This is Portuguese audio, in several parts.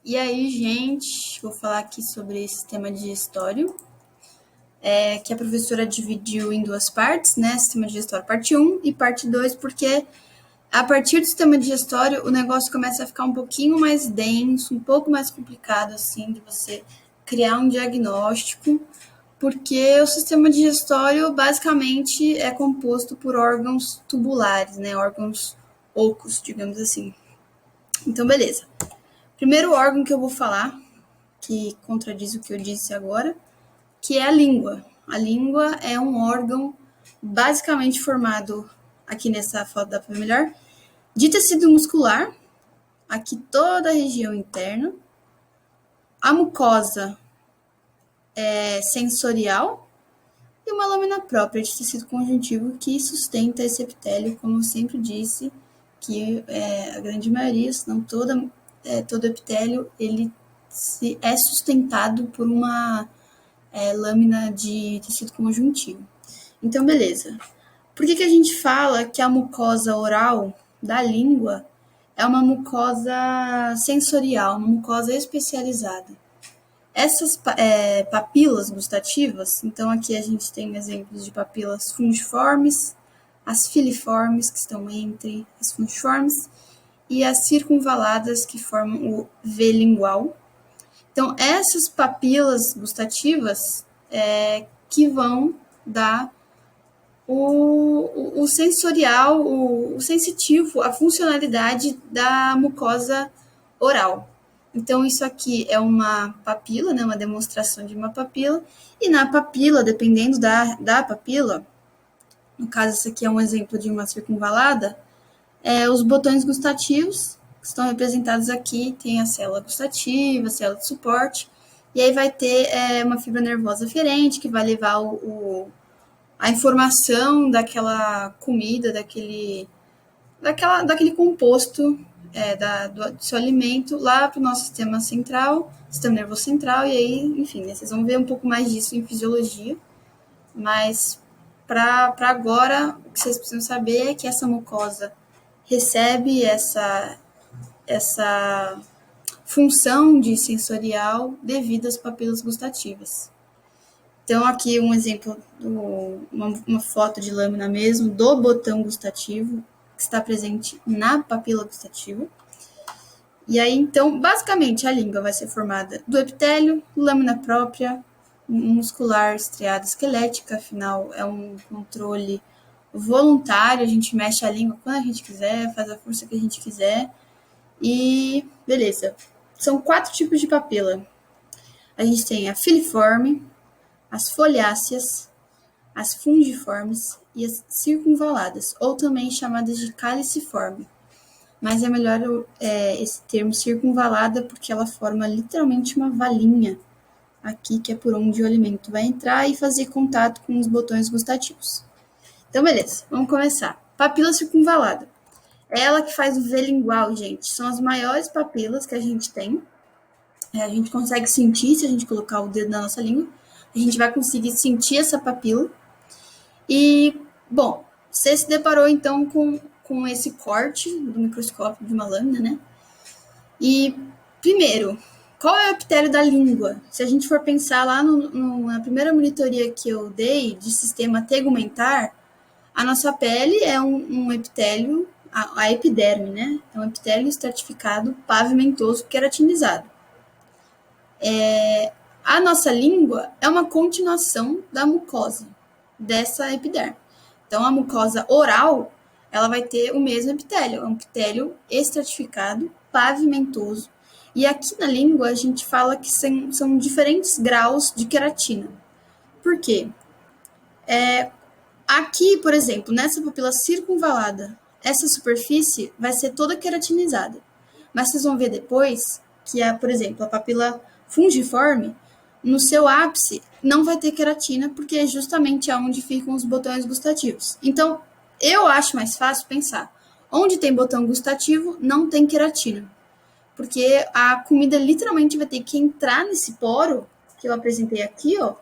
E aí, gente, vou falar aqui sobre sistema digestório, que a professora dividiu em duas partes, né? Sistema digestório parte 1 e parte 2, porque a partir do sistema digestório o negócio começa a ficar um pouquinho mais denso, um pouco mais complicado, assim, de você criar um diagnóstico, porque o sistema digestório basicamente é composto por órgãos tubulares, né? Órgãos ocos, digamos assim. Então, beleza. Primeiro órgão que eu vou falar, que contradiz o que eu disse agora, que é a língua. A língua é um órgão basicamente formado, aqui nessa foto dá para ver melhor, de tecido muscular, aqui toda a região interna, a mucosa é sensorial e uma lâmina própria de tecido conjuntivo que sustenta esse epitélio, como eu sempre disse, que a grande maioria, se não todo epitélio, ele é sustentado por uma lâmina de tecido conjuntivo. Então, beleza. Por que a gente fala que a mucosa oral da língua é uma mucosa sensorial, uma mucosa especializada? Essas papilas gustativas, então aqui a gente tem exemplos de papilas fungiformes, as filiformes, que estão entre as fungiformes, e as circunvaladas, que formam o V lingual. Então, essas papilas gustativas que vão dar o sensorial, o sensitivo, a funcionalidade da mucosa oral. Então, isso aqui é uma papila, né, uma demonstração de uma papila, e na papila, dependendo da papila, no caso, esse aqui é um exemplo de uma circunvalada, os botões gustativos, que estão representados aqui, tem a célula gustativa, a célula de suporte, e aí vai ter uma fibra nervosa aferente, que vai levar a informação daquela comida, daquele composto do seu alimento lá para o nosso sistema central, sistema nervoso central, e aí, enfim, né, vocês vão ver um pouco mais disso em fisiologia, mas para agora, o que vocês precisam saber é que essa mucosa recebe essa função de sensorial devido às papilas gustativas. Então, aqui um exemplo, uma foto de lâmina mesmo, do botão gustativo, que está presente na papila gustativa. E aí, então, basicamente, a língua vai ser formada do epitélio, lâmina própria, muscular, estriada esquelética, afinal, é um controle voluntário, a gente mexe a língua quando a gente quiser, faz a força que a gente quiser, e beleza. São 4 tipos de papila. A gente tem a filiforme, as foliáceas, as fungiformes e as circunvaladas, ou também chamadas de caliciforme. Mas é melhor esse termo circunvalada porque ela forma literalmente uma valinha aqui, que é por onde o alimento vai entrar e fazer contato com os botões gustativos. Então, beleza, vamos começar. Papila circunvalada. É ela que faz o V lingual, gente. São as maiores papilas que a gente tem. A gente consegue sentir, se a gente colocar o dedo na nossa língua, a gente vai conseguir sentir essa papila. E, bom, você se deparou então com esse corte do microscópio de uma lâmina, né? E, primeiro, qual é o epitélio da língua? Se a gente for pensar lá na primeira monitoria que eu dei de sistema tegumentar, a nossa pele é um epitélio, a epiderme, né? É um epitélio estratificado, pavimentoso, queratinizado. A nossa língua é uma continuação da mucosa dessa epiderme. Então, a mucosa oral, ela vai ter o mesmo epitélio, é um epitélio estratificado, pavimentoso. E aqui na língua, a gente fala que são diferentes graus de queratina. Por quê? Aqui, por exemplo, nessa papila circunvalada, essa superfície vai ser toda queratinizada. Mas vocês vão ver depois que, por exemplo, a papila fungiforme, no seu ápice, não vai ter queratina, porque é justamente onde ficam os botões gustativos. Então, eu acho mais fácil pensar, onde tem botão gustativo, não tem queratina. Porque a comida literalmente vai ter que entrar nesse poro, que eu apresentei aqui, ó,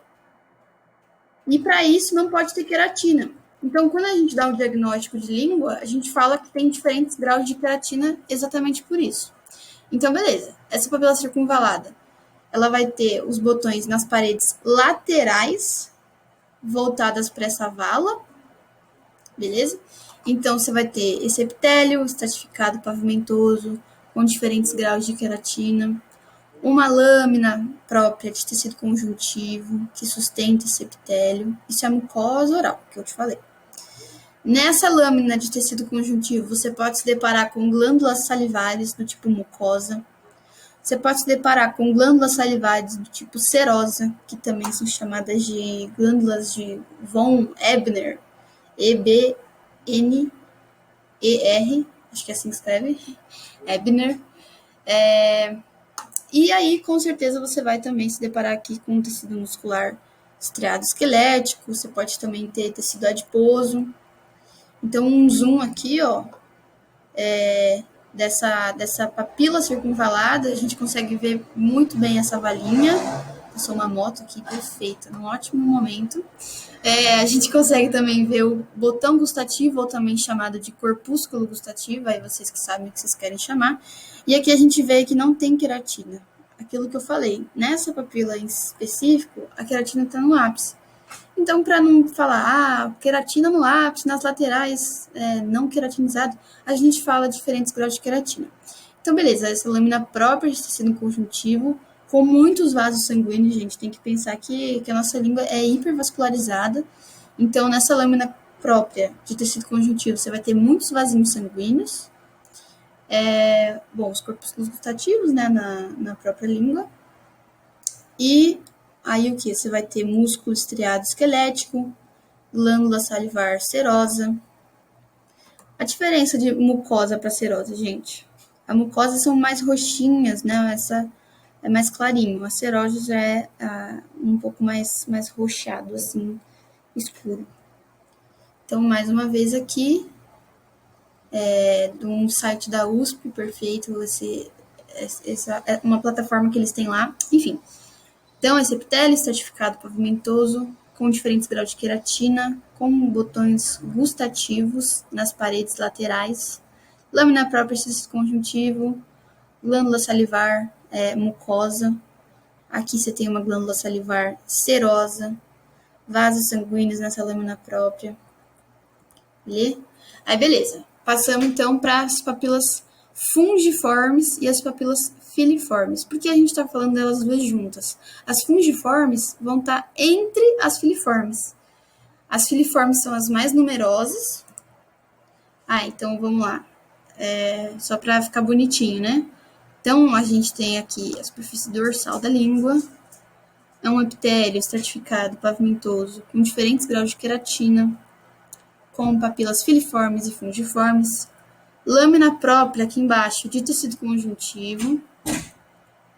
e para isso não pode ter queratina. Então, quando a gente dá o diagnóstico de língua, a gente fala que tem diferentes graus de queratina exatamente por isso. Então, beleza. Essa papila circunvalada, ela vai ter os botões nas paredes laterais, voltadas para essa vala, beleza? Então, você vai ter esse epitélio estratificado pavimentoso, com diferentes graus de queratina, uma lâmina própria de tecido conjuntivo que sustenta esse epitélio. Isso é a mucosa oral, que eu te falei. Nessa lâmina de tecido conjuntivo, você pode se deparar com glândulas salivares do tipo mucosa. Você pode se deparar com glândulas salivares do tipo serosa, que também são chamadas de glândulas de von Ebner, E-B-N-E-R, acho que é assim que escreve, Ebner. E aí, com certeza, você vai também se deparar aqui com tecido muscular estriado esquelético, você pode também ter tecido adiposo. Então, um zoom aqui, ó, dessa papila circunvalada, a gente consegue ver muito bem essa valinha. Passou uma moto aqui perfeita, num ótimo momento. A gente consegue também ver o botão gustativo, ou também chamado de corpúsculo gustativo, aí vocês que sabem o que vocês querem chamar. E aqui a gente vê que não tem queratina. Aquilo que eu falei, nessa papila em específico, a queratina está no ápice. Então, para não falar, queratina no ápice, nas laterais não queratinizado, a gente fala diferentes graus de queratina. Então, beleza, essa lâmina própria de tecido conjuntivo, com muitos vasos sanguíneos, gente, tem que pensar que a nossa língua é hipervascularizada. Então, nessa lâmina própria de tecido conjuntivo, você vai ter muitos vasinhos sanguíneos. Os corpúsculos gustativos, né, na própria língua. E aí o que? Você vai ter músculo estriado esquelético, glândula salivar serosa. A diferença de mucosa para serosa, gente. A mucosa são mais roxinhas, né? Essa é mais clarinho. A serosa já é um pouco mais roxado, assim, escuro. Então, mais uma vez aqui, de um site da USP, perfeito, essa é uma plataforma que eles têm lá. Enfim, então, esse epitélio estratificado pavimentoso, com diferentes graus de queratina, com botões gustativos nas paredes laterais, lâmina própria de tecido conjuntivo, glândula salivar mucosa. Aqui você tem uma glândula salivar serosa, vasos sanguíneos nessa lâmina própria. Beleza? Aí, beleza. Passamos, então, para as papilas fungiformes e as papilas filiformes. Por que a gente está falando delas duas juntas? As fungiformes vão estar entre as filiformes. As filiformes são as mais numerosas. Então vamos lá. Só para ficar bonitinho, né? Então, a gente tem aqui a superfície dorsal da língua. É um epitélio estratificado, pavimentoso, com diferentes graus de queratina, com papilas filiformes e fungiformes. Lâmina própria aqui embaixo de tecido conjuntivo.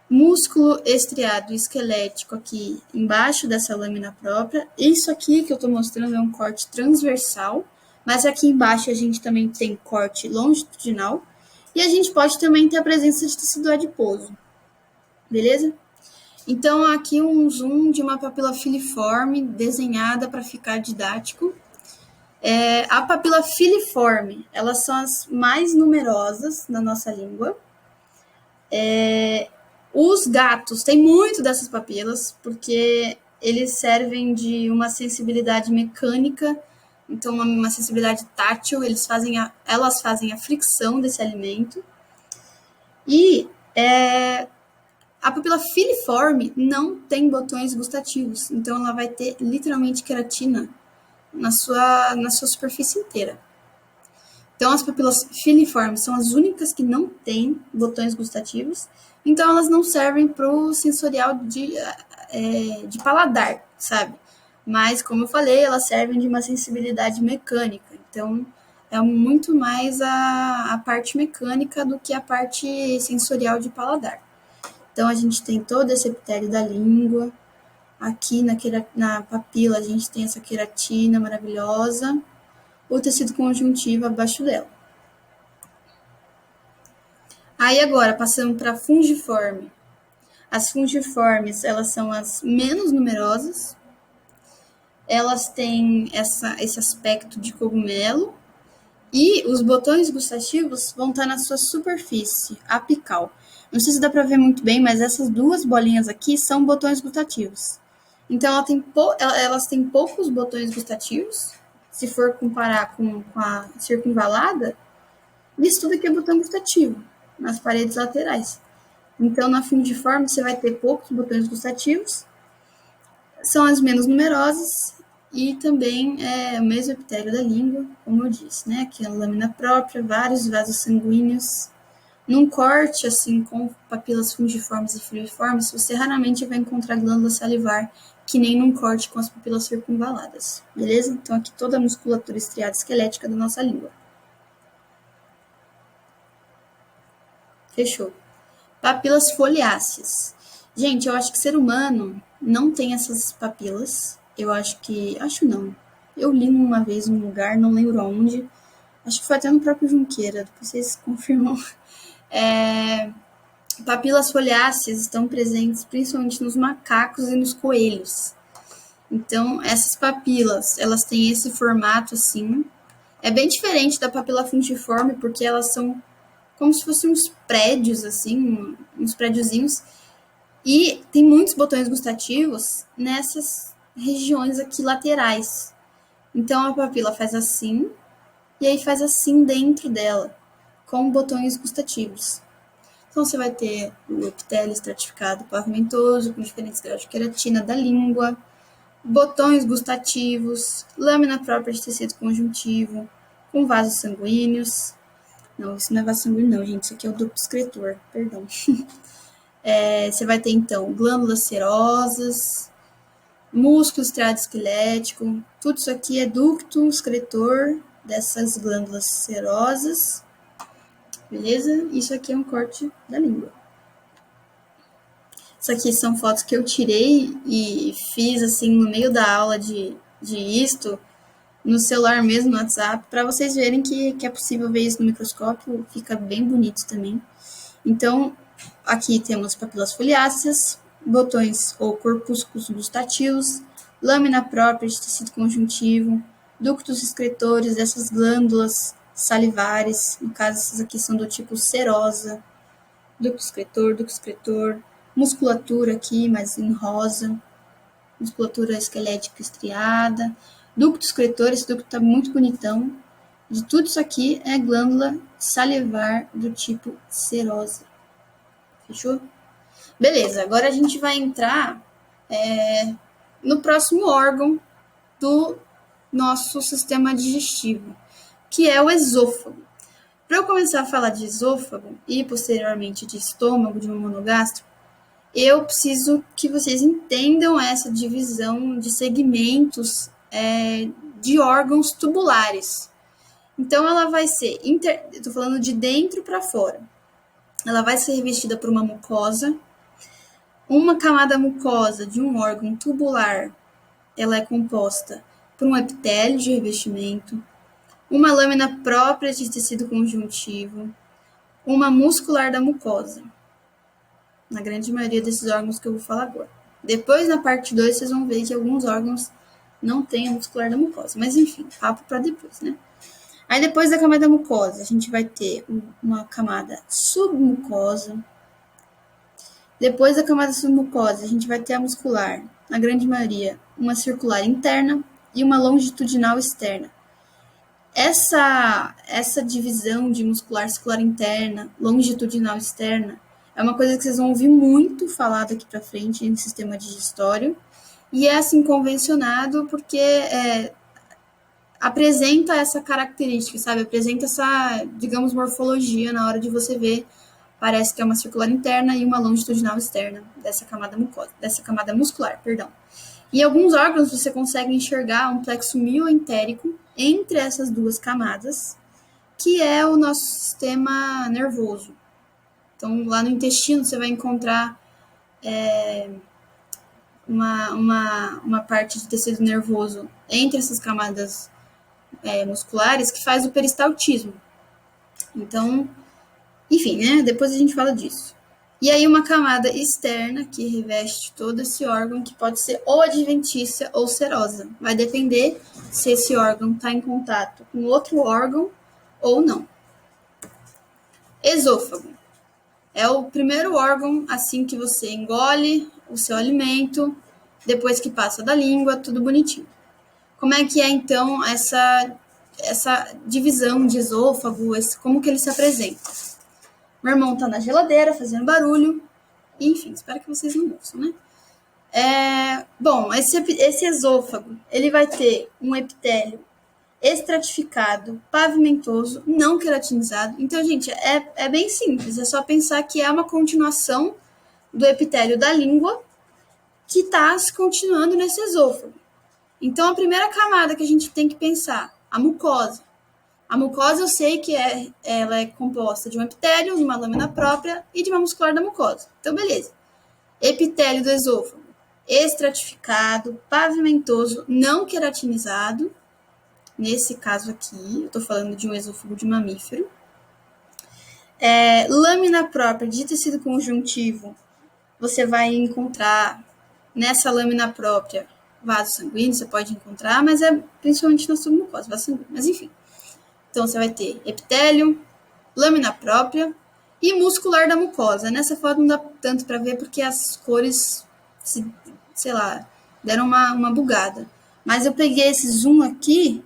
Músculo estriado esquelético aqui embaixo dessa lâmina própria. Isso aqui que eu estou mostrando é um corte transversal, mas aqui embaixo a gente também tem corte longitudinal. E a gente pode também ter a presença de tecido adiposo. Beleza? Então, aqui um zoom de uma papila filiforme desenhada para ficar didático. A papila filiforme, elas são as mais numerosas na nossa língua. Os gatos têm muito dessas papilas, porque eles servem de uma sensibilidade mecânica, então uma sensibilidade tátil, elas fazem a fricção desse alimento. E a papila filiforme não tem botões gustativos, então ela vai ter literalmente queratina na sua superfície inteira. Então, as papilas filiformes são as únicas que não têm botões gustativos, então elas não servem para o sensorial de paladar, sabe? Mas, como eu falei, elas servem de uma sensibilidade mecânica, então é muito mais a parte mecânica do que a parte sensorial de paladar. Então, a gente tem todo esse epitélio da língua. Aqui na papila a gente tem essa queratina maravilhosa, o tecido conjuntivo abaixo dela. Aí agora, passando para fungiforme. As fungiformes, elas são as menos numerosas. Elas têm esse aspecto de cogumelo E os botões gustativos vão estar na sua superfície apical. Não sei se dá para ver muito bem, mas essas duas bolinhas aqui são botões gustativos. Então, elas têm poucos botões gustativos. Se for comparar com a circunvalada, isso tudo aqui é botão gustativo, nas paredes laterais. Então, na fungiforme, você vai ter poucos botões gustativos, são as menos numerosas e também o mesmo epitélio da língua, como eu disse, né? Aqui a lâmina própria, vários vasos sanguíneos. Num corte, assim, com papilas fungiformes e filiformes, você raramente vai encontrar glândula salivar, que nem num corte com as papilas circunvaladas, beleza? Então, aqui toda a musculatura estriada esquelética da nossa língua. Fechou. Papilas foliáceas. Gente, eu acho que ser humano não tem essas papilas. Acho não. Eu li uma vez num lugar, não lembro onde. Acho que foi até no próprio Junqueira, depois vocês confirmam. Papilas foliáceas estão presentes principalmente nos macacos e nos coelhos. Então, essas papilas, elas têm esse formato assim. É bem diferente da papila fungiforme, porque elas são como se fossem uns prédios, assim, uns prédiozinhos. E tem muitos botões gustativos nessas regiões aqui laterais. Então, a papila faz assim, e aí faz assim dentro dela, com botões gustativos. Então, você vai ter o epitélio estratificado pavimentoso, com diferentes graus de queratina da língua, botões gustativos, lâmina própria de tecido conjuntivo, com vasos sanguíneos. Não, isso não é vaso sanguíneo, não, gente. Isso aqui é o ducto excretor, perdão. Você vai ter, então, glândulas serosas, músculo estriado esquelético. Tudo isso aqui é ducto excretor dessas glândulas serosas. Beleza? Isso aqui é um corte da língua. Isso aqui são fotos que eu tirei e fiz, assim, no meio da aula de isto, no celular mesmo, no WhatsApp, para vocês verem que é possível ver isso no microscópio, fica bem bonito também. Então, aqui temos papilas foliáceas, botões ou corpúsculos gustativos, lâmina própria de tecido conjuntivo, ductos excretores dessas glândulas salivares, no caso essas aqui são do tipo serosa, ducto excretor, musculatura aqui, mas em rosa, musculatura esquelética estriada, ducto excretor, esse ducto tá muito bonitão. De tudo isso aqui é glândula salivar do tipo serosa. Fechou? Beleza, agora a gente vai entrar no próximo órgão do nosso sistema digestivo, que é o esôfago. Para eu começar a falar de esôfago e posteriormente de estômago, de um monogástrico, eu preciso que vocês entendam essa divisão de segmentos de órgãos tubulares. Então, ela vai ser, estou falando de dentro para fora, ela vai ser revestida por uma mucosa. Uma camada mucosa de um órgão tubular, ela é composta por um epitélio de revestimento, uma lâmina própria de tecido conjuntivo, uma muscular da mucosa, na grande maioria desses órgãos que eu vou falar agora. Depois, na parte 2, vocês vão ver que alguns órgãos não têm a muscular da mucosa, mas enfim, papo para depois, né? Aí, depois da camada mucosa, a gente vai ter uma camada submucosa. Depois da camada submucosa, a gente vai ter a muscular, na grande maioria, uma circular interna e uma longitudinal externa. Essa divisão de muscular circular interna, longitudinal externa, é uma coisa que vocês vão ouvir muito falar daqui para frente no sistema digestório, e é assim convencionado porque apresenta essa característica, sabe? Apresenta essa, digamos, morfologia na hora de você ver. Parece que é uma circular interna e uma longitudinal externa dessa camada mucosa, dessa camada muscular, perdão. Em alguns órgãos você consegue enxergar um plexo mioentérico entre essas duas camadas, que é o nosso sistema nervoso. Então, lá no intestino você vai encontrar uma parte de tecido nervoso entre essas camadas musculares que faz o peristaltismo. Então, enfim, né? Depois a gente fala disso. E aí uma camada externa que reveste todo esse órgão, que pode ser ou adventícia ou serosa. Vai depender se esse órgão está em contato com outro órgão ou não. Esôfago é o primeiro órgão assim que você engole o seu alimento, depois que passa da língua, tudo bonitinho. Como é que é então essa divisão de esôfago, como que ele se apresenta? Meu irmão tá na geladeira fazendo barulho, enfim, espero que vocês não ouçam, né? Bom, esse esôfago, ele vai ter um epitélio estratificado, pavimentoso, não queratinizado. Então, gente, é bem simples, é só pensar que é uma continuação do epitélio da língua que está continuando nesse esôfago. Então, a primeira camada que a gente tem que pensar, a mucosa. A mucosa eu sei que ela é composta de um epitélio, de uma lâmina própria e de uma muscular da mucosa. Então, beleza. Epitélio do esôfago, estratificado, pavimentoso, não queratinizado. Nesse caso aqui, eu estou falando de um esôfago de mamífero. Lâmina própria de tecido conjuntivo, você vai encontrar nessa lâmina própria vaso sanguíneo, você pode encontrar, mas é principalmente na submucosa, vaso sanguíneo, mas enfim. Então, você vai ter epitélio, lâmina própria e muscular da mucosa. Nessa foto não dá tanto para ver porque as cores, sei lá, deram uma bugada. Mas eu peguei esse zoom aqui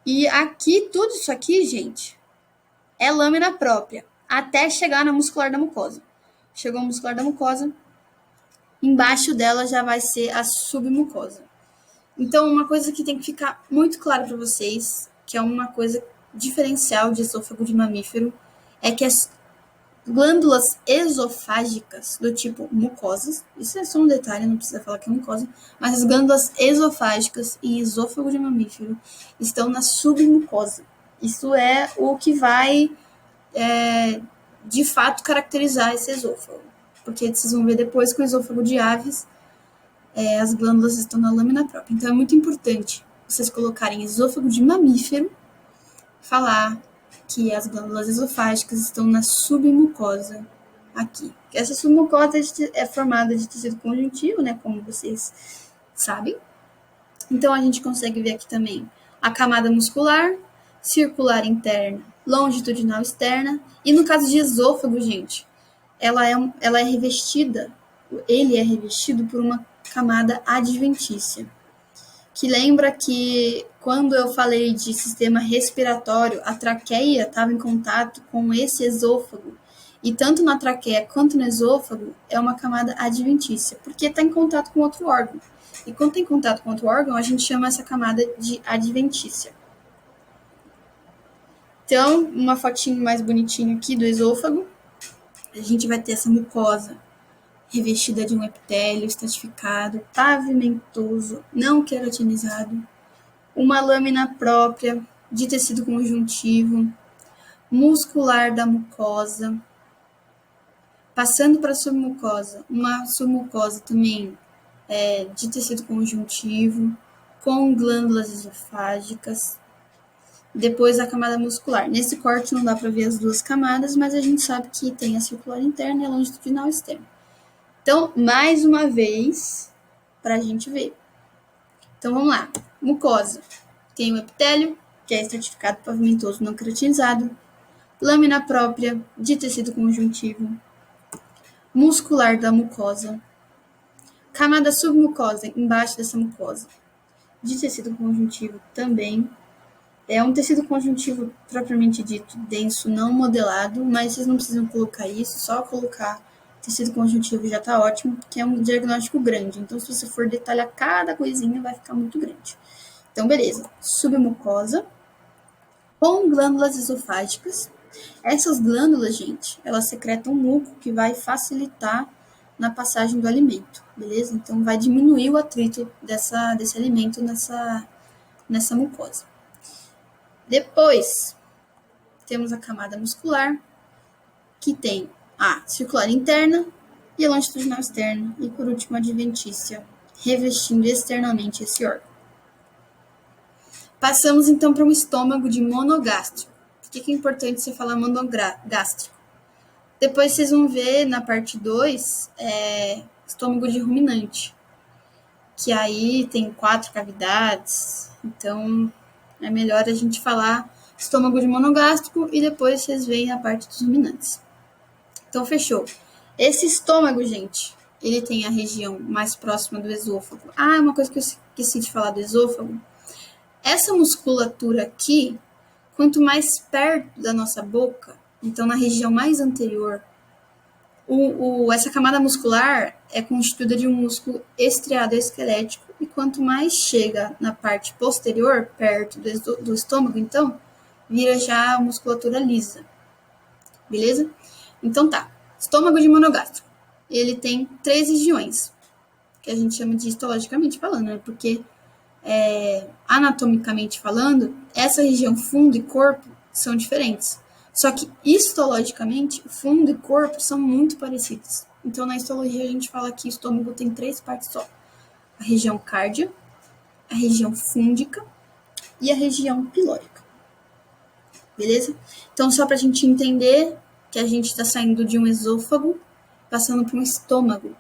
e aqui, tudo isso aqui, gente, é lâmina própria, até chegar na muscular da mucosa. Chegou a muscular da mucosa, embaixo dela já vai ser a submucosa. Então, uma coisa que tem que ficar muito claro para vocês, que é uma coisa diferencial de esôfago de mamífero, é que as glândulas esofágicas do tipo mucosas, isso é só um detalhe, não precisa falar que é mucosa, mas as glândulas esofágicas e esôfago de mamífero estão na submucosa. Isso é o que vai, de fato, caracterizar esse esôfago. Porque vocês vão ver depois que o esôfago de aves, as glândulas estão na lâmina própria. Então, é muito importante vocês colocarem esôfago de mamífero, falar que as glândulas esofágicas estão na submucosa aqui. Essa submucosa é formada de tecido conjuntivo, né, como vocês sabem. Então, a gente consegue ver aqui também a camada muscular, circular interna, longitudinal externa. E no caso de esôfago, gente, ela é revestida, ele é revestido por uma camada adventícia, que lembra que quando eu falei de sistema respiratório, a traqueia estava em contato com esse esôfago. E tanto na traqueia quanto no esôfago é uma camada adventícia, porque está em contato com outro órgão. E quando está em contato com outro órgão, a gente chama essa camada de adventícia. Então, uma fotinho mais bonitinho aqui do esôfago. A gente vai ter essa mucosa revestida de um epitélio estratificado, pavimentoso, não queratinizado, uma lâmina própria de tecido conjuntivo, muscular da mucosa, passando para a submucosa, uma submucosa também de tecido conjuntivo, com glândulas esofágicas, depois a camada muscular. Nesse corte não dá para ver as duas camadas, mas a gente sabe que tem a circular interna e a longitudinal externa. Então, mais uma vez, para a gente ver. Então, vamos lá. Mucosa. Tem o epitélio, que é estratificado, pavimentoso, não queratinizado. Lâmina própria de tecido conjuntivo. Muscular da mucosa. Camada submucosa, embaixo dessa mucosa. De tecido conjuntivo também. É um tecido conjuntivo propriamente dito, denso, não modelado, mas vocês não precisam colocar isso, só colocar tecido conjuntivo já tá ótimo, porque é um diagnóstico grande. Então, se você for detalhar cada coisinha, vai ficar muito grande. Então, beleza. Submucosa com glândulas esofágicas. Essas glândulas, gente, elas secretam muco que vai facilitar na passagem do alimento, beleza? Então, vai diminuir o atrito desse alimento nessa mucosa. Depois, temos a camada muscular, que tem a circular interna e a longitudinal externa, e por último a adventícia, revestindo externamente esse órgão. Passamos então para um estômago de monogástrico. Por que é importante você falar monogástrico? Depois vocês vão ver na parte 2, estômago de ruminante, que aí tem 4 cavidades, então é melhor a gente falar estômago de monogástrico e depois vocês veem a parte dos ruminantes. Então, fechou. Esse estômago, gente, ele tem a região mais próxima do esôfago. Ah, uma coisa que eu esqueci de falar do esôfago. Essa musculatura aqui, quanto mais perto da nossa boca, então na região mais anterior, essa camada muscular é constituída de um músculo estriado esquelético, e quanto mais chega na parte posterior, perto do estômago, então, vira já a musculatura lisa. Beleza? Então tá. Estômago de monogástrico. Ele tem 3 regiões, que a gente chama de histologicamente falando, né? Porque anatomicamente falando, essa região fundo e corpo são diferentes. Só que histologicamente, fundo e corpo são muito parecidos. Então, na histologia, a gente fala que o estômago tem 3 partes só: a região cárdia, a região fúndica e a região pilórica. Beleza? Então, só para a gente entender que a gente está saindo de um esôfago, passando para um estômago.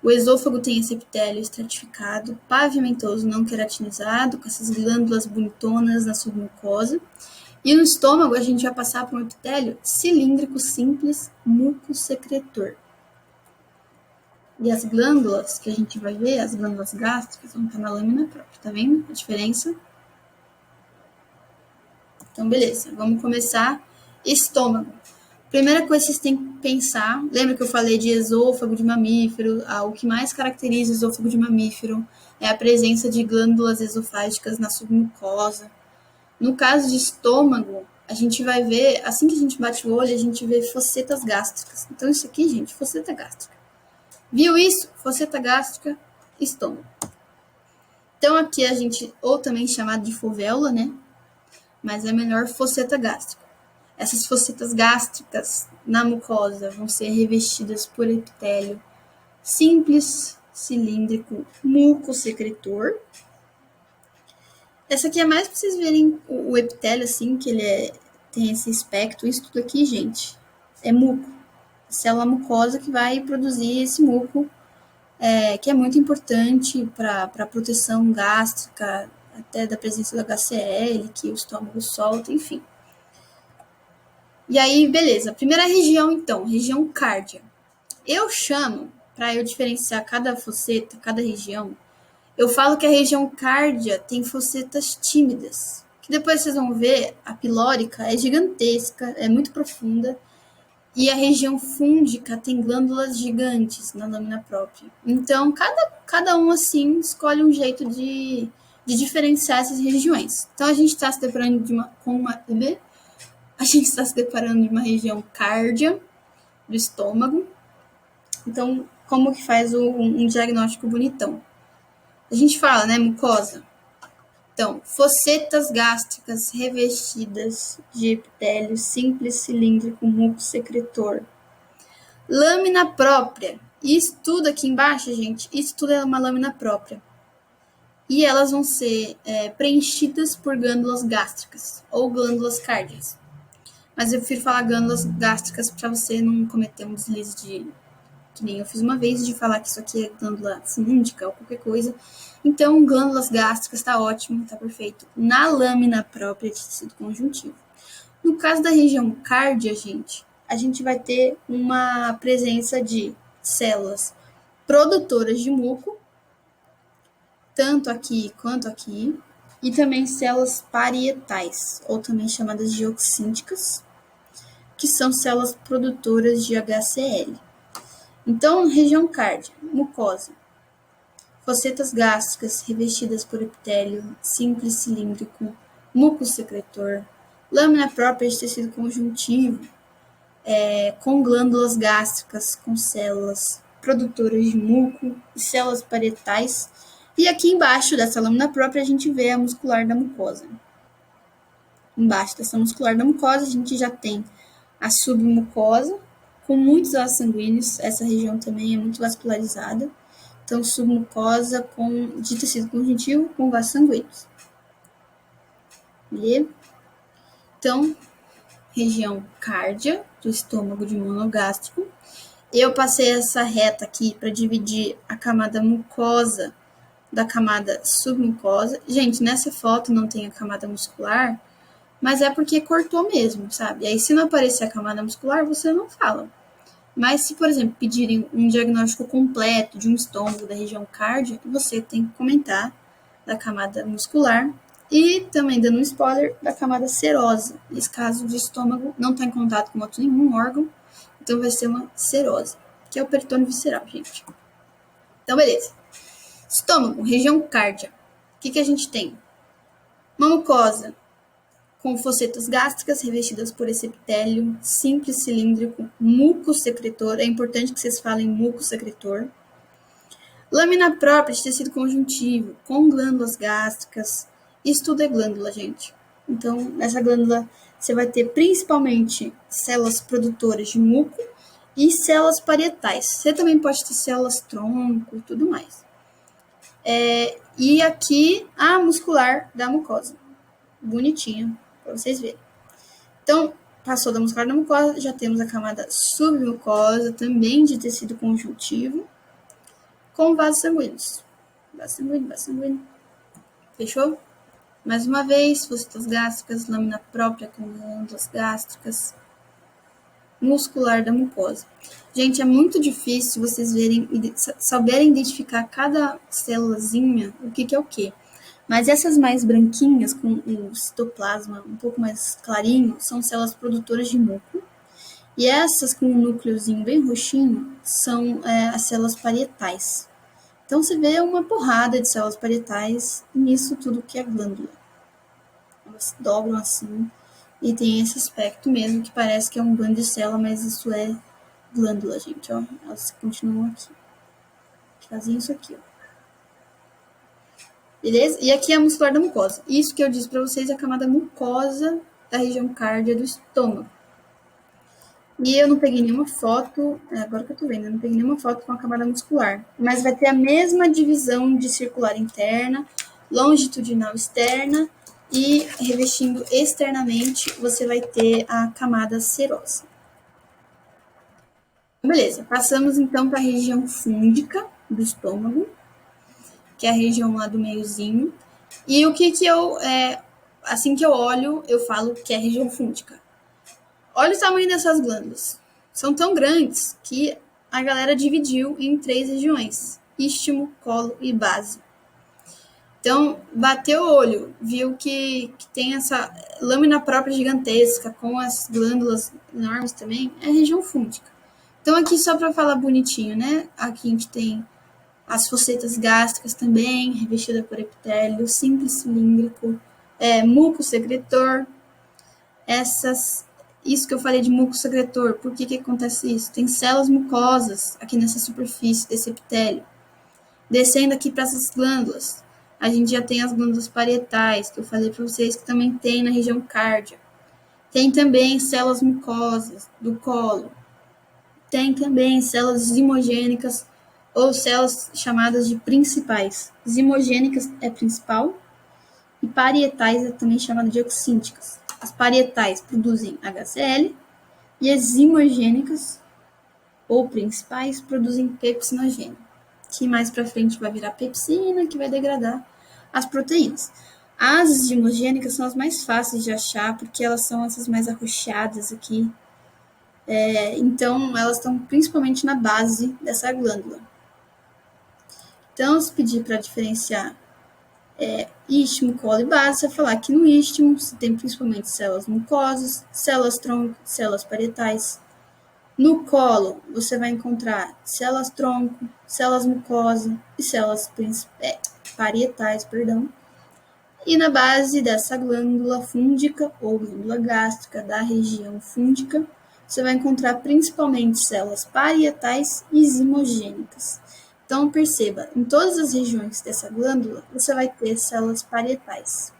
O esôfago tem esse epitélio estratificado, pavimentoso, não queratinizado, com essas glândulas bonitonas na submucosa. E no estômago, a gente vai passar por um epitélio cilíndrico simples, mucosecretor. E as glândulas que a gente vai ver, as glândulas gástricas, vão estar na lâmina própria. Tá vendo a diferença? Então, beleza. Vamos começar. Estômago. Primeira coisa que vocês têm que pensar, lembra que eu falei de esôfago de mamífero? O que mais caracteriza o esôfago de mamífero é a presença de glândulas esofágicas na submucosa. No caso de estômago, a gente vai ver, assim que a gente bate o olho, a gente vê fossetas gástricas. Então, isso aqui, gente, fosseta gástrica. Viu isso? Fosseta gástrica, estômago. Então, aqui a gente, ou também chamado de fovéula, né? Mas é melhor fosseta gástrica. Essas fossetas gástricas na mucosa vão ser revestidas por epitélio simples, cilíndrico, mucosecretor. Essa aqui é mais para vocês verem o epitélio, assim, que ele tem esse aspecto. Isso tudo aqui, gente, é muco. Célula mucosa que vai produzir esse muco, que é muito importante para a proteção gástrica, até da presença do HCl, que o estômago solta, enfim. E aí, beleza. Primeira região, então, região cárdia. Eu chamo, para eu diferenciar cada fosseta, cada região, eu falo que a região cárdia tem fossetas tímidas, que depois vocês vão ver, a pilórica é gigantesca, é muito profunda, e a região fúndica tem glândulas gigantes na lâmina própria. Então, cada um, assim, escolhe um jeito de diferenciar essas regiões. Então, a gente está se deparando a gente está se deparando de uma região cárdia do estômago. Então, como que faz um diagnóstico bonitão? A gente fala, né, mucosa. Então, fossetas gástricas revestidas de epitélio simples, cilíndrico, mucosecretor. Lâmina própria. Isso tudo aqui embaixo, gente, isso tudo é uma lâmina própria. E elas vão ser preenchidas por glândulas gástricas ou glândulas cárdias. Mas eu prefiro falar glândulas gástricas para você não cometer um deslize que nem eu fiz uma vez, de falar que isso aqui é glândula fúndica ou qualquer coisa. Então, glândulas gástricas tá ótimo, tá perfeito. Na lâmina própria de tecido conjuntivo. No caso da região cárdia, gente, a gente vai ter uma presença de células produtoras de muco, tanto aqui quanto aqui, e também células parietais, ou também chamadas de oxínticas, que são células produtoras de HCl. Então, região cárdia, mucosa, fossetas gástricas revestidas por epitélio simples cilíndrico, mucosecretor, lâmina própria de tecido conjuntivo, com glândulas gástricas, com células produtoras de muco e células parietais. E aqui embaixo dessa lâmina própria a gente vê a muscular da mucosa. Embaixo dessa muscular da mucosa a gente já tem a submucosa, com muitos vasos sanguíneos. Essa região também é muito vascularizada. Então, submucosa de tecido conjuntivo com vasos sanguíneos. Beleza? Então, região cárdia, do estômago de monogástrico. Eu passei essa reta aqui para dividir a camada mucosa da camada submucosa. Gente, nessa foto não tem a camada muscular, mas é porque cortou mesmo, sabe? E aí, se não aparecer a camada muscular, você não fala. Mas se, por exemplo, pedirem um diagnóstico completo de um estômago da região cárdia, você tem que comentar da camada muscular e também dando um spoiler da camada serosa. Nesse caso de estômago, não está em contato com outro nenhum órgão, então vai ser uma serose, que é o peritônio visceral, gente. Então, beleza. Estômago, região cárdia. O que a gente tem? Uma mucosa com fossetas gástricas revestidas por esse epitélio simples cilíndrico, muco secretor. É importante que vocês falem muco secretor. Lâmina própria de tecido conjuntivo, com glândulas gástricas. Isso tudo é glândula, gente. Então, nessa glândula, você vai ter principalmente células produtoras de muco e células parietais. Você também pode ter células tronco e tudo mais. E aqui, a muscular da mucosa. Bonitinha, para vocês verem. Então, passou da muscular da mucosa, já temos a camada submucosa, também de tecido conjuntivo, com vasos sanguíneos. Vaso sanguíneo. Fechou? Mais uma vez, fossetas gástricas, lâmina própria com glândulas gástricas, muscular da mucosa. Gente, é muito difícil vocês saberem identificar cada célulazinha, o que é o que. Mas essas mais branquinhas, com o citoplasma um pouco mais clarinho, são células produtoras de muco. E essas com um núcleozinho bem roxinho são as células parietais. Então, você vê uma porrada de células parietais nisso tudo que é glândula. Elas dobram assim e tem esse aspecto mesmo que parece que é um bando de célula, mas isso é glândula, gente. Ó. Elas continuam aqui. Fazem isso aqui, ó. Beleza? E aqui é a muscular da mucosa. Isso que eu disse para vocês é a camada mucosa da região cárdia do estômago. E eu não peguei nenhuma foto, agora que eu tô vendo, eu não peguei nenhuma foto com a camada muscular. Mas vai ter a mesma divisão de circular interna, longitudinal externa e revestindo externamente, você vai ter a camada serosa. Beleza, passamos então para a região fúndica do estômago, que é a região lá do meiozinho. E o que eu, assim que eu olho, eu falo que é a região fúndica. Olha o tamanho dessas glândulas. São tão grandes que a galera dividiu em 3 regiões: istmo, colo e base. Então, bateu o olho, viu que tem essa lâmina própria gigantesca, com as glândulas enormes também, é a região fúndica. Então, aqui só para falar bonitinho, né? Aqui a gente tem as fossetas gástricas também, revestida por epitélio, simples cilíndrico, muco secretor. Isso que eu falei de muco secretor, por que acontece isso? Tem células mucosas aqui nessa superfície desse epitélio. Descendo aqui para essas glândulas, a gente já tem as glândulas parietais, que eu falei para vocês que também tem na região cárdia. Tem também células mucosas do colo. Tem também células zimogênicas ou células chamadas de principais. Zimogênicas é principal e parietais é também chamada de oxínticas. As parietais produzem HCl e as zimogênicas ou principais produzem pepsinogênio, que mais para frente vai virar pepsina, que vai degradar as proteínas. As zimogênicas são as mais fáceis de achar, porque elas são essas mais arroxeadas aqui. Então, elas estão principalmente na base dessa glândula. Então, se pedir para diferenciar istmo, colo e base, você vai falar que no istmo você tem principalmente células mucosas, células tronco, células parietais. No colo, você vai encontrar células tronco, células mucosa e células parietais, perdão. E na base dessa glândula fúndica ou glândula gástrica da região fúndica, você vai encontrar principalmente células parietais e zimogênicas. Então, perceba, em todas as regiões dessa glândula, você vai ter células parietais.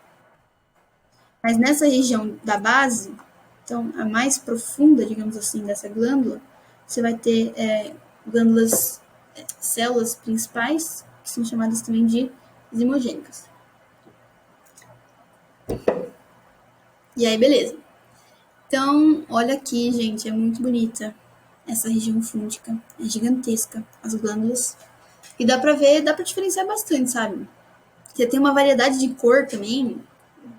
Mas nessa região da base, então a mais profunda, digamos assim, dessa glândula, você vai ter glândulas, células principais, que são chamadas também de zimogênicas. E aí, beleza. Então, olha aqui, gente, é muito bonita essa região fúndica, é gigantesca, as glândulas. E dá pra ver, dá pra diferenciar bastante, sabe? Você tem uma variedade de cor também,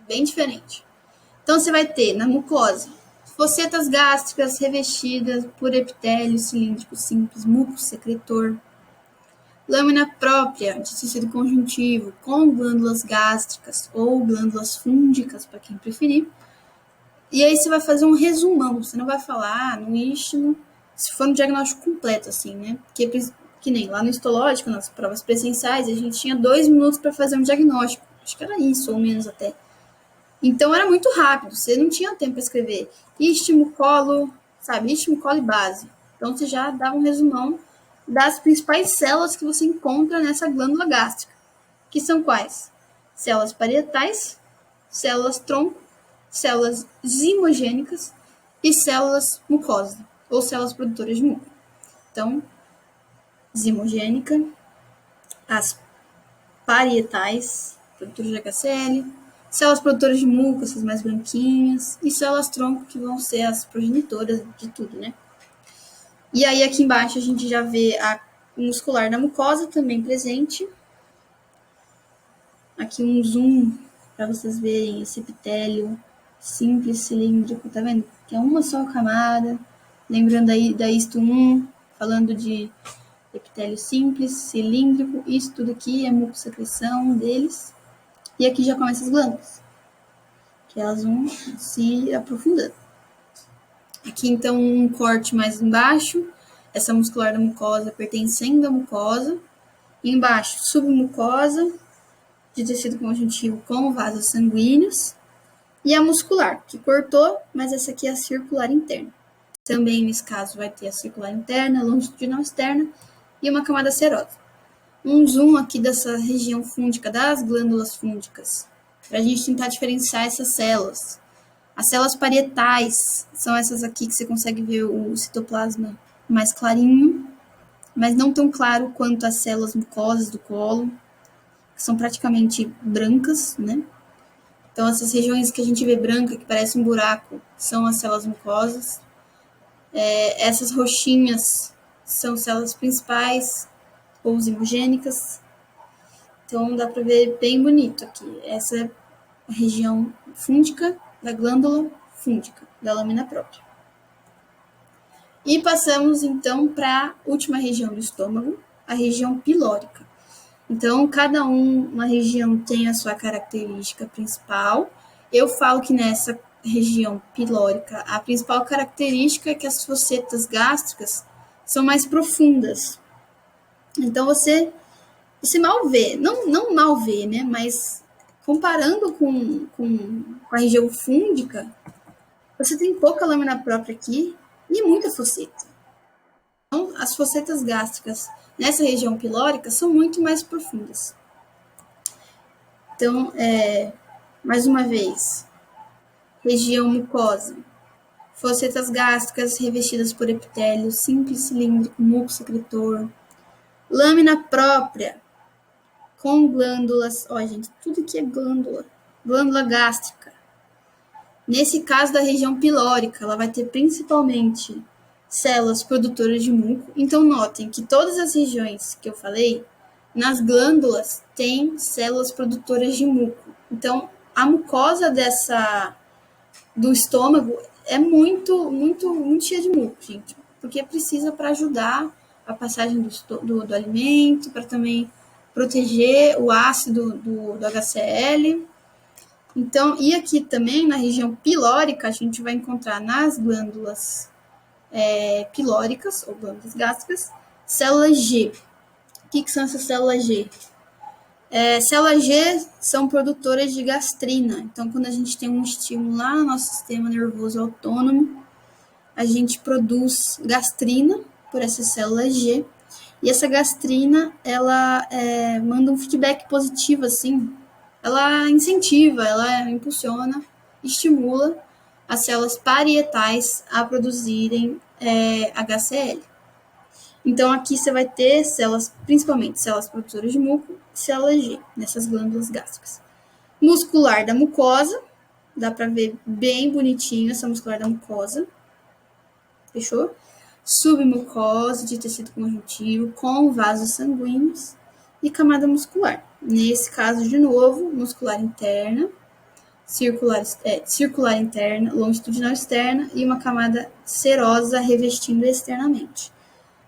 bem diferente. Então, você vai ter na mucosa focetas gástricas revestidas por epitélio cilíndrico simples, muco secretor, lâmina própria de tecido conjuntivo com glândulas gástricas ou glândulas fúngicas, para quem preferir. E aí você vai fazer um resumão, você não vai falar no istmo, se for um diagnóstico completo, assim, né? Que nem lá no histológico, nas provas presenciais, a gente tinha 2 minutos para fazer um diagnóstico. Acho que era isso, ou menos até. Então era muito rápido, você não tinha tempo para escrever istmo, colo, sabe? Istmo, colo e base. Então você já dava um resumão das principais células que você encontra nessa glândula gástrica, que são quais? Células parietais, células tronco, células zimogênicas e células mucosas, ou células produtoras de muco. Então, zimogênica, as parietais, produtoras de HCl, células produtoras de muco, essas mais branquinhas, e células tronco, que vão ser as progenitoras de tudo, né? E aí, aqui embaixo, a gente já vê a muscular da mucosa também presente. Aqui um zoom para vocês verem esse epitélio simples, cilíndrico, tá vendo? Que é uma só camada. Lembrando aí da isto 1, falando de epitélio simples, cilíndrico. Isso tudo aqui é mucosecreção deles. E aqui já começam as glândulas, que elas vão se aprofundando. Aqui, então, um corte mais embaixo. Essa muscular da mucosa pertencendo à mucosa. E embaixo, submucosa, de tecido conjuntivo com vasos sanguíneos. E a muscular, que cortou, mas essa aqui é a circular interna. Também, nesse caso, vai ter a circular interna, longitudinal externa e uma camada serosa. Um zoom aqui dessa região fúngica, das glândulas fúngicas, para a gente tentar diferenciar essas células. As células parietais são essas aqui que você consegue ver o citoplasma mais clarinho, mas não tão claro quanto as células mucosas do colo, que são praticamente brancas, né? Então, essas regiões que a gente vê branca, que parece um buraco, são as células mucosas. Essas roxinhas são células principais ou zimogênicas. Então, dá para ver bem bonito aqui. Essa é a região fúngica da glândula fúngica, da lâmina própria. E passamos, então, para a última região do estômago, a região pilórica. Então, cada uma região tem a sua característica principal. Eu falo que nessa região pilórica, a principal característica é que as focetas gástricas são mais profundas. Então, você mal vê, não mal vê, né? Mas comparando com a região fúngica, você tem pouca lâmina própria aqui e muita foceta. Então, as focetas gástricas nessa região pilórica são muito mais profundas. Então, mais uma vez, região mucosa, focetas gástricas revestidas por epitélio simples, cilíndrico, muco secretor, lâmina própria com glândulas, ó gente, tudo que é glândula gástrica. Nesse caso da região pilórica, ela vai ter principalmente células produtoras de muco. Então, notem que todas as regiões que eu falei, nas glândulas, tem células produtoras de muco. Então, a mucosa do estômago é muito cheia de muco, gente. Porque precisa para ajudar a passagem do alimento, para também proteger o ácido do HCl. Então, e aqui também, na região pilórica, a gente vai encontrar nas glândulas pilóricas, ou glândulas gástricas, células G. O que são essas células G? Células G são produtoras de gastrina. Então, quando a gente tem um estímulo lá no nosso sistema nervoso autônomo, a gente produz gastrina por essas células G. E essa gastrina, ela manda um feedback positivo, assim. Ela incentiva, ela impulsiona, estimula as células parietais a produzirem HCl. Então, aqui você vai ter células, principalmente células produtoras de muco, células G, nessas glândulas gástricas. Muscular da mucosa, dá para ver bem bonitinho essa muscular da mucosa. Fechou? Submucosa de tecido conjuntivo com vasos sanguíneos e camada muscular. Nesse caso, de novo, muscular interna, circular interna, longitudinal externa e uma camada serosa revestindo externamente.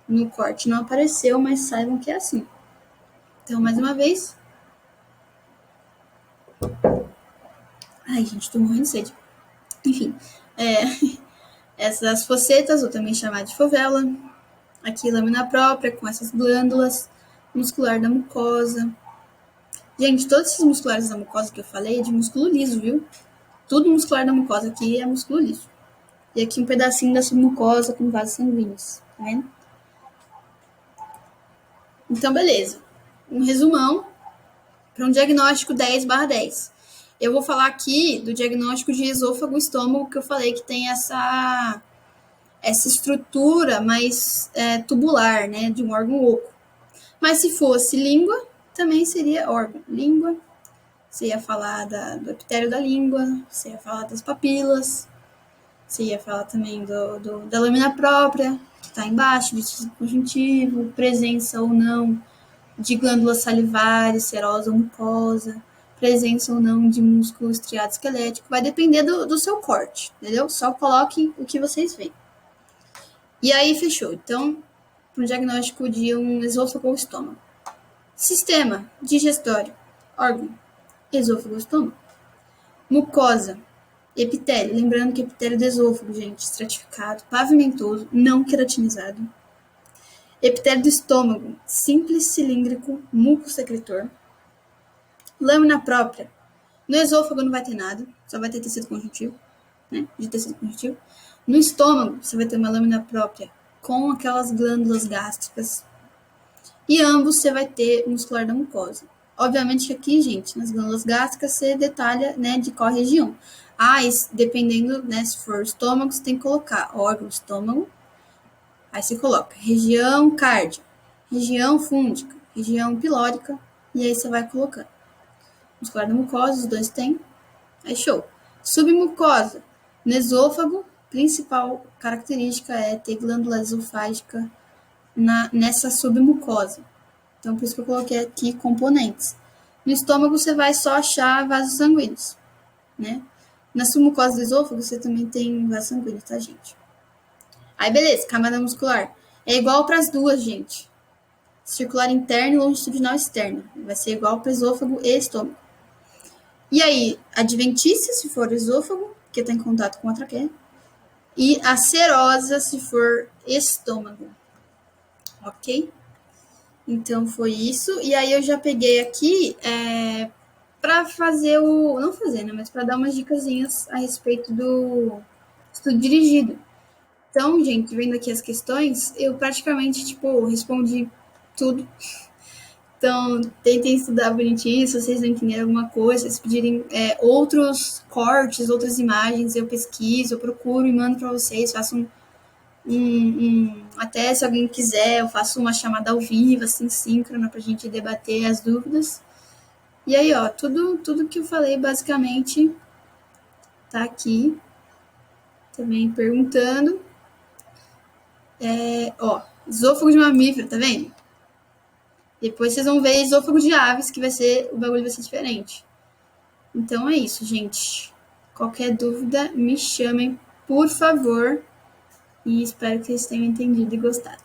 No corte não apareceu, mas saibam que é assim. Então, mais uma vez. Ai, gente, tô morrendo de sede. Enfim, essas focetas, ou também chamada de fovela. Aqui, lâmina própria, com essas glândulas. Muscular da mucosa. Gente, todos esses musculares da mucosa que eu falei é de músculo liso, viu? Tudo muscular da mucosa aqui é músculo liso. E aqui um pedacinho da submucosa com vasos sanguíneos, tá vendo? Então, beleza. Um resumão para um diagnóstico 10/10. Eu vou falar aqui do diagnóstico de esôfago e estômago, que eu falei que tem essa estrutura mais tubular, né, de um órgão oco. Mas se fosse língua, também seria órgão. Língua, você ia falar do epitélio da língua, você ia falar das papilas, você ia falar também da lâmina própria, que está embaixo, de tecido conjuntivo, presença ou não de glândulas salivares, serosa ou mucosa, presença ou não de músculo estriado esquelético, vai depender do seu corte, entendeu? Só coloquem o que vocês veem. E aí, fechou. Então, para o diagnóstico de um esôfago ou estômago. Sistema digestório, órgão, esôfago ou estômago. Mucosa, epitélio. Lembrando que epitélio do esôfago, gente, estratificado, pavimentoso, não queratinizado. Epitélio do estômago, simples, cilíndrico, muco-secretor. Lâmina própria. No esôfago não vai ter nada, só vai ter tecido conjuntivo, né? De tecido conjuntivo. No estômago, você vai ter uma lâmina própria com aquelas glândulas gástricas. E ambos você vai ter muscular da mucosa. Obviamente que aqui, gente, nas glândulas gástricas você detalha, né, de qual região. Dependendo, né, se for estômago, você tem que colocar órgão estômago. Aí você coloca região cárdia, região fúndica, região pilórica, e aí você vai colocando. Muscular da mucosa, os dois tem. Aí show. Submucosa. No esôfago, principal característica é ter glândula esofágica nessa submucosa. Então, por isso que eu coloquei aqui componentes. No estômago, você vai só achar vasos sanguíneos, né? Na submucosa do esôfago, você também tem vasos sanguíneos, tá, gente? Aí, beleza, camada muscular. É igual para as duas, gente. Circular interno e longitudinal externo. Vai ser igual para esôfago e estômago. E aí, adventícia, se for esôfago, que está em contato com a traqueia. E a serosa, se for estômago. Ok? Então, foi isso. E aí, eu já peguei aqui para fazer não fazer, né? Mas para dar umas dicasinhas a respeito do estudo dirigido. Então, gente, vendo aqui as questões, eu praticamente, respondi tudo. Então, tentem estudar bonitinho, se vocês não entenderem alguma coisa, se pedirem outros cortes, outras imagens, eu pesquiso, eu procuro e mando para vocês, faço até se alguém quiser, eu faço uma chamada ao vivo, assim, síncrona, pra gente debater as dúvidas. E aí, ó, tudo que eu falei, basicamente, tá aqui, também perguntando. Esôfago de mamífero, tá vendo? Depois vocês vão ver esôfago de aves, que o bagulho vai ser diferente. Então é isso, gente. Qualquer dúvida, me chamem, por favor. E espero que vocês tenham entendido e gostado.